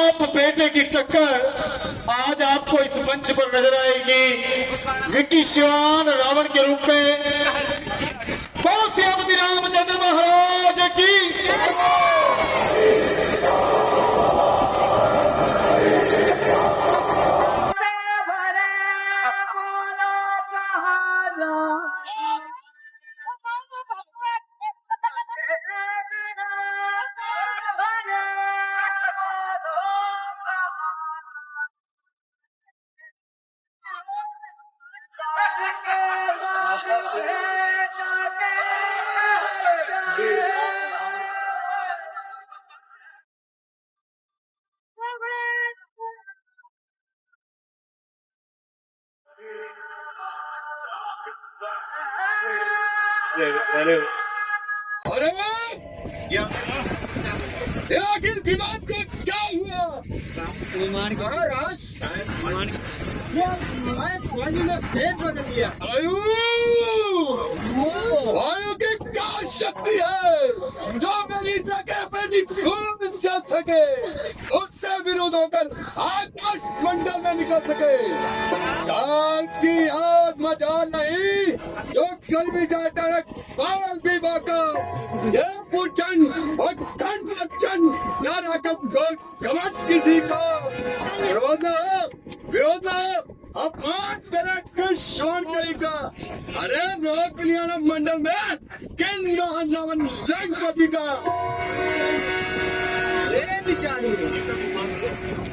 बाप बेटे की टक्कर आज आपको इस मंच पर नजर आएगी। विक्की शिवान रावण के रूप में। बोल श्रीमती रामचंद्र महाराज की। अरे आखिर विमान को क्या हुआ? विमान को पानी ने फेंक बदल दिया। वायु की क्या शक्ति है जो मेरी जगह पे भी खूब चल सके, उससे विरोध होकर आकाश मंडल में निकल सके। जान की आग मजाल नहीं जो कल भी जाता है बाल भी बाका। ये पूछन और खंड लक्षण न रकम गमट किसी का। विरोध में अपमान करे शोर करेगा। अरे रोक लिया ना मंडल में केंद्र रंगपति का।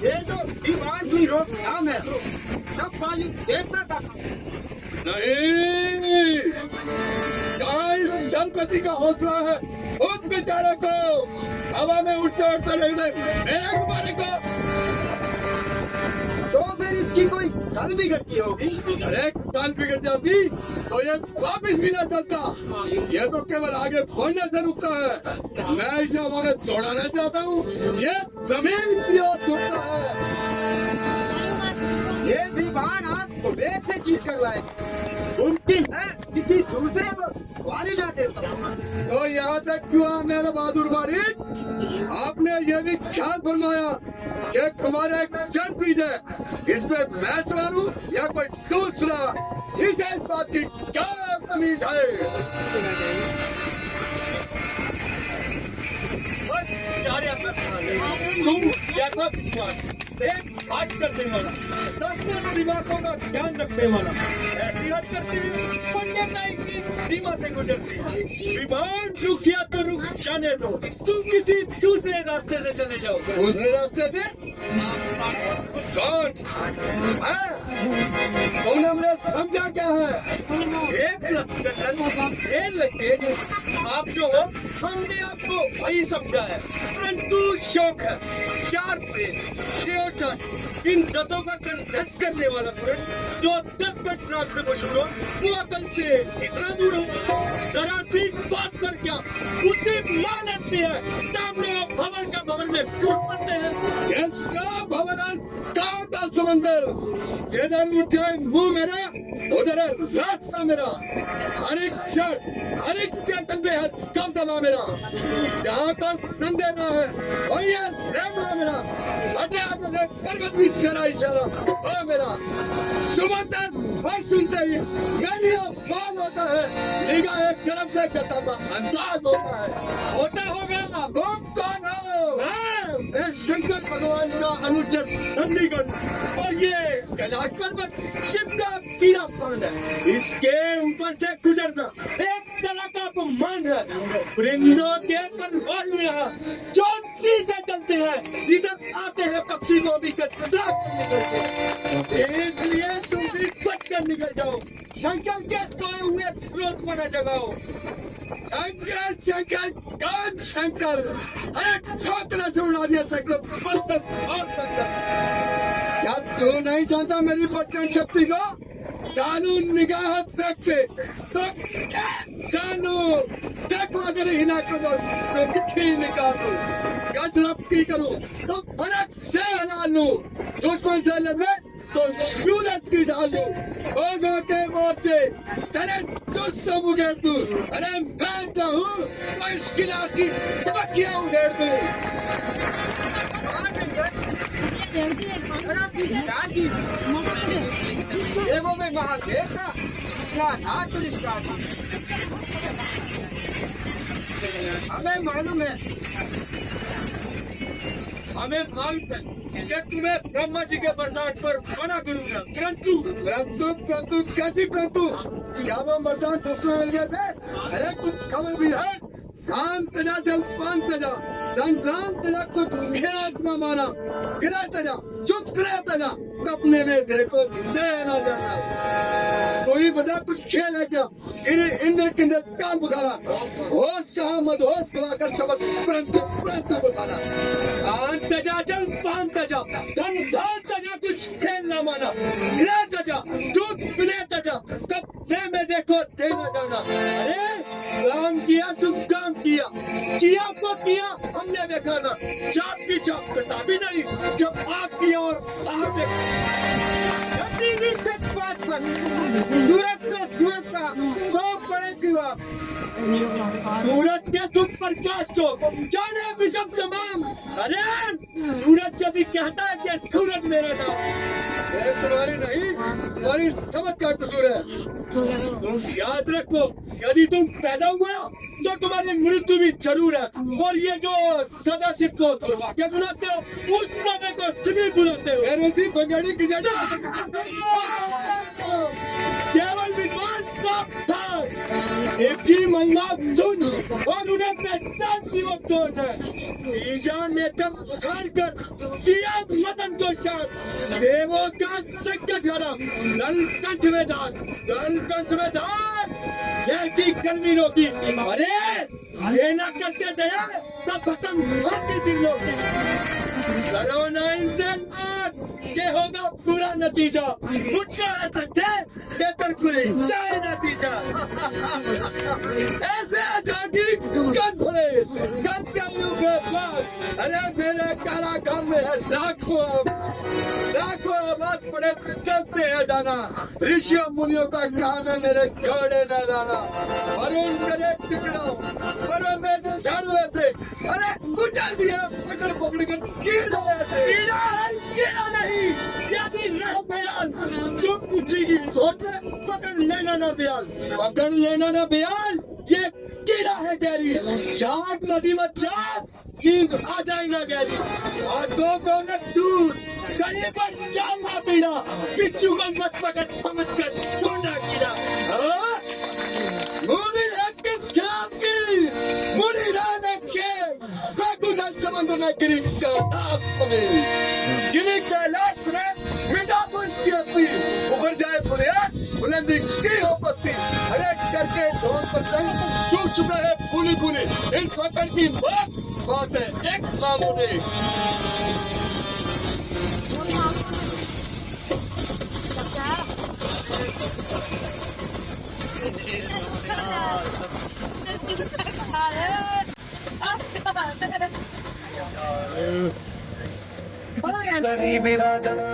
ये जो दीवार की रोकथाम है सब पानी देखना था नहीं। सरपति का हौसला है उस बेचारे को हवा में उठते उठते रख दे मेरे कुमारे को। तो फिर इसकी कोई चाल बिगड़ती होगी। अरे चाल बिगड़ जाती तो ये वापिस भी ना चलता। ये तो केवल आगे बढ़ने से रुकता है। मैं इसे हमारे दौड़ाना चाहता हूँ। ये जमीन की ओर झुकता है। ये विमान आपको वेग से जीत करवाए मुमकिन है किसी दूसरे को वारी ना देता। तो यहाँ तक क्यों मेरा बहादुर वारिद, आपने ये भी ख्याल फरमाया कि तुम्हारा एक जन ब्रिज है, इस पे मैं सवार हूँ या कोई दूसरा। इसे इस बात की क्या तमीज है? बात करने वाला सबसे दिमागों का ध्यान रखने वाला ऐसी बात करते हैं सीमा से गुजरती है। विमान रुक गया तो रुक जाने दो, तुम किसी दूसरे रास्ते से चले जाओ। दूसरे रास्ते से कौन? तुमने हमने समझा क्या है? आप जो हो हमने आपको वही समझा है, परंतु शौक है चार इन दतों का कंधस्त करने वाला पुरुष जो 10 मिनट रास्ते को छोड़ो वो अकल से इतना दूर हो। जरा सी बात कर क्या बुद्धि मान लेती है। सामने भवन का भवन में फूट पड़ते हैं। इसका भवन का समंदर जिधर उठे मुंह मेरा उधर रास्ता मेरा। हर एक चेतन पे है कम दबा मेरा। जहाँ का संदेह न है वही है रहना मेरा। हटे आगे पर्वत भी चला इशारा हो मेरा। समंदर और सुनते ही मेरी बाल होता है। निगाह एक तरफ से करता था अंदाज होता होगा। तुम कौन हो? मैं शंकर भगवान का अनुचर चंडीगढ़ और ये कैलाश पर्वत शिव का पीला पान है। इसके ऊपर से गुजरना एक तरह का अपमान है। परिंदों के परवाल यहाँ चौथी से चलते हैं, इधर आते हैं पक्षी को भी इसलिए तुम भी बच कर निकल जाओ। शंकर के सोए हुए क्रोध को न जगाओ। शंकर शंकर कौन शंकर? अरे ठोकरा से उड़ा दिया शंकर और क्या तू नहीं जानता मेरी पटन शक्ति को? जानू निगाह सकते तो क्या जानू देखो अगर हिला कर दो निकाल दो गजरप्पी करूं तो फर्क से हला लूं। दुश्मन से लड़े तो सूरत की डालू होगा के मोर्चे तेरे चुस्त मुगेर दूं। अरे मैं चाहूं तो इस गिलास की तबकियां उधेड़ दूं। देखो मैं वहाँ देखा ना ना तो स्टार्ट हमें मालूम है कि तुम्हें ब्रह्मा जी के बरसात पर मना करूंगा परंतु कैसी परंतु क्या वो बरसात दूसरों मिल गए थे अरे कुछ खबर भी है धान तजा जल पान तजा धन धान तजा कुछ खेत में माना गिरा तजा शुक्र तजा सपने में देखो देना जाना कोई बता कुछ खेल है क्या गिरे इंद्र किंदर कान बुखारा होश कहा मदहोश कहा कर शब्द परंतु परंतु बुखारा धान तजा जल पान तजा धन धान तजा कुछ खेल न माना गिरा तजा दूध पिले तजा सपने में देखो देना जाना अरे काम किया तुम काम किया किया तो किया हमने देखा ना चाप की चाप करता भी नहीं जब आप किया और आप सूरत का सूरत का सौ बड़े दीवा सूरत के तुम प्रकाश को जाने विषम तमाम अरे सूरत जब भी कहता है कि सूरत मेरा नाम तुम्हारी नहीं तुम्हारी समझ का कसूर है तुम याद रखो यदि तुम पैदा हुए हो तो तुम्हारी मृत्यु भी जरूर है और ये जो सदाशिव को क्या सुनाते हो उस समय को शिविर बुलाते हो ऐसी बंगाली की केवल विद्वान था एक ही महिला सुन और उन्हें पहचान युवक कौन है ईजान ने तब उखाड़ कर किया मदन को शांत देवों का संकट हरा नलकंठ में दान जैसी गर्मी रोकी अरे ये न करते दया तब खत्म होती दिलों करो ना इनसे ये होगा पूरा नतीजा उठना रह सकते बेहतर खुले चाहे नतीजा ऐसे आजादी गन खुले गन के के पास अरे मेरे काला काम में है लाखों बात पड़े चलते हैं जाना ऋषियों मुनियों का काम है मेरे घोड़े न जाना और उन करे चिकड़ाओ पर मैं झाड़ू ऐसे अरे कुचल दिया पकड़ पकड़ कर कीड़ा नहीं यदि रह बयान तुम पूछेगी पकड़ लेना ना बयान पकड़ लेना ना बयान ये कीड़ा है गैरी शांत नदी में चार चीज आ जाएगा गैरी और दो कोने दूर कहीं पर जाना पीड़ा पिच्चू को मत पकड़ समझ कर छोड़ा कीड़ा मुड़ी किस काम की मुड़ी राने के समंदर में गिरी गिरी कैलाश में मिटा तो इसकी अपनी उभर जाए बुलंदी की हो पत्ती अरे करके ढोल पसंद चूक चुका है फूली फूली इन पकड़ की बात है एक मामूली मेरा जना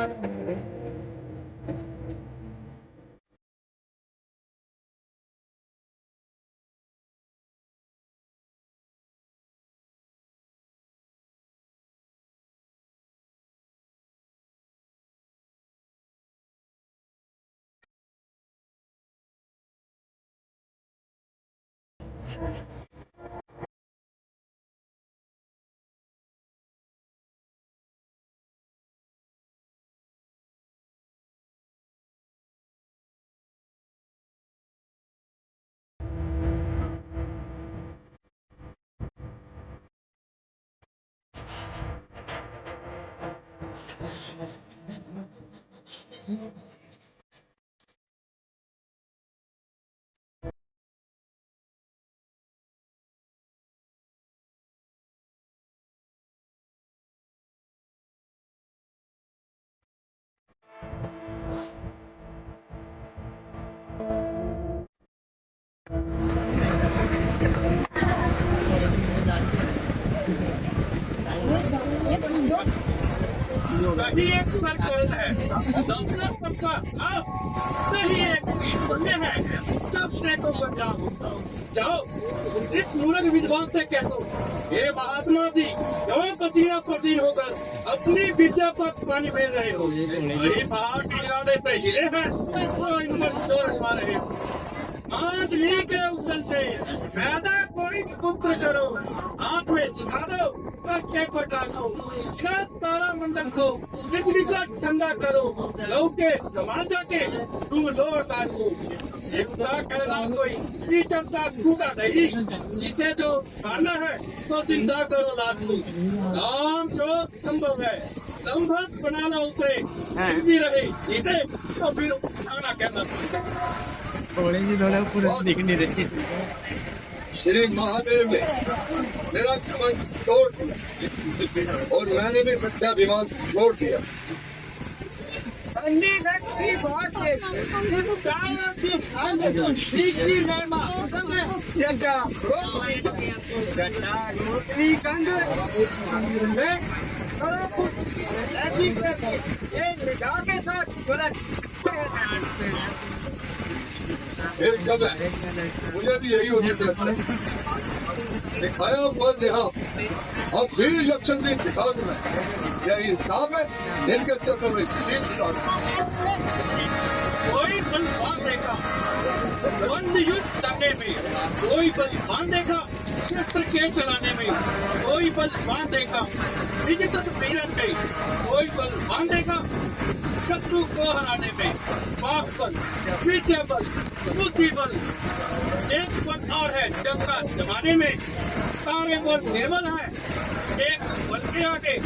सही एक सर्कल है सबका सही एक बने हैं सब देखो बचाओ जाओ इस मूर्ख विद्वान से कहते ये महात्मा जी क्यों पसीना पसीन होकर अपनी विद्या पर पानी फेर रहे हो? वही पहाड़ के इरादे पे हिले हैं तो इन पर जोर लगा रहे हो। आज ली के उस से पैदा कोई पुत्र करो, हाथ में दिखा दो कट्टे को डालो, इधर तारा मंडल को पृथ्वी का ठंडा करो, लौके समाजा के तुम लो आकाश को। एकता कहना कोई कीचड़ का कूड़ा नहीं, इसे जो खाना है तो जिंदा करो लाश को। काम जो संभव है संभव बनाना उसे, भी रहे इसे तो फिर खाना कहना। थोड़े जी थोड़ा पूरा दिख नहीं रही। श्री महादेव ने मेरा कमंड छोड़ दिया और मैंने भी विद्याभिमान छोड़ दिया। एक जगह मुझे भी यही होने लगता है। दिखाया बस यहाँ अब फिर लक्षण भी दिखा दूंगा। यही हिसाब है इनके सफर में कोई बलवान देखा द्वंद युद्ध करने में, कोई बलवान देखा शस्त्र के चलाने में, कोई बलवान देखा विजित पीड़न में, कोई बलवान देखा शत्रु को हराने में। वाक बल, विद्या बल, बुद्धि बल, एक बल और है चंद्रा जमाने में। सारे बल केवल है एक बल के आगे,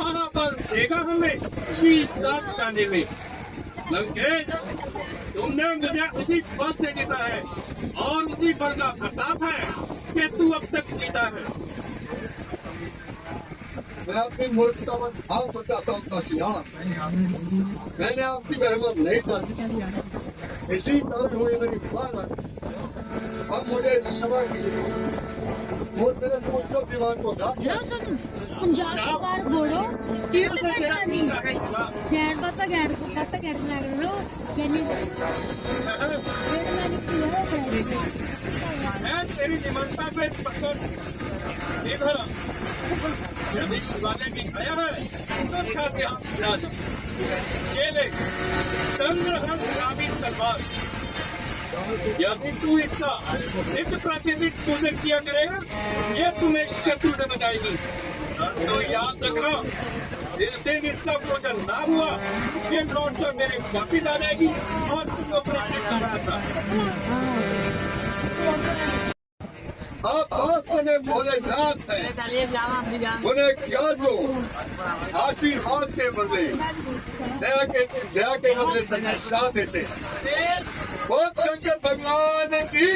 महाबल देगा हमें शीत रात जाने में। लंकेश तुमने मुझे उसी बल से जीता है और उसी बल का प्रताप है कि तू अब तक जीता है। मैं अपनी मूर्खता पर भाव बताता हूँ काशियान, मैंने आपकी मेहरबान नहीं डाली, इसी कारण हुई मेरी बात। अब मुझे क्षमा कीजिए और मेरे दोस्तों दीवान को पंजाब सरकार बोलो तीर से करना नहीं गैर बात गैर लग लो यानी मैं तेरी निमंत्रणा पे पकड़ देखा यदि शिवालय में आया है तो खाते हाथ खिला दो। ये ले चंद्रहन ग्रामीण तलवार, यदि तू इसका नित्य प्रतिदिन पूजन किया करेगा ये तुम्हें शत्रु से बचाएगी। तो याद रखना जिस दिन इसका पूजन ना हुआ ये लौट कर मेरे वापिस आ जाएगी और तुमको अपना आप भोलेनाथ है, उन्हें क्या दो आशीर्वाद के बदले दया के बदले साथ देते। बहुत शंकर भगवान की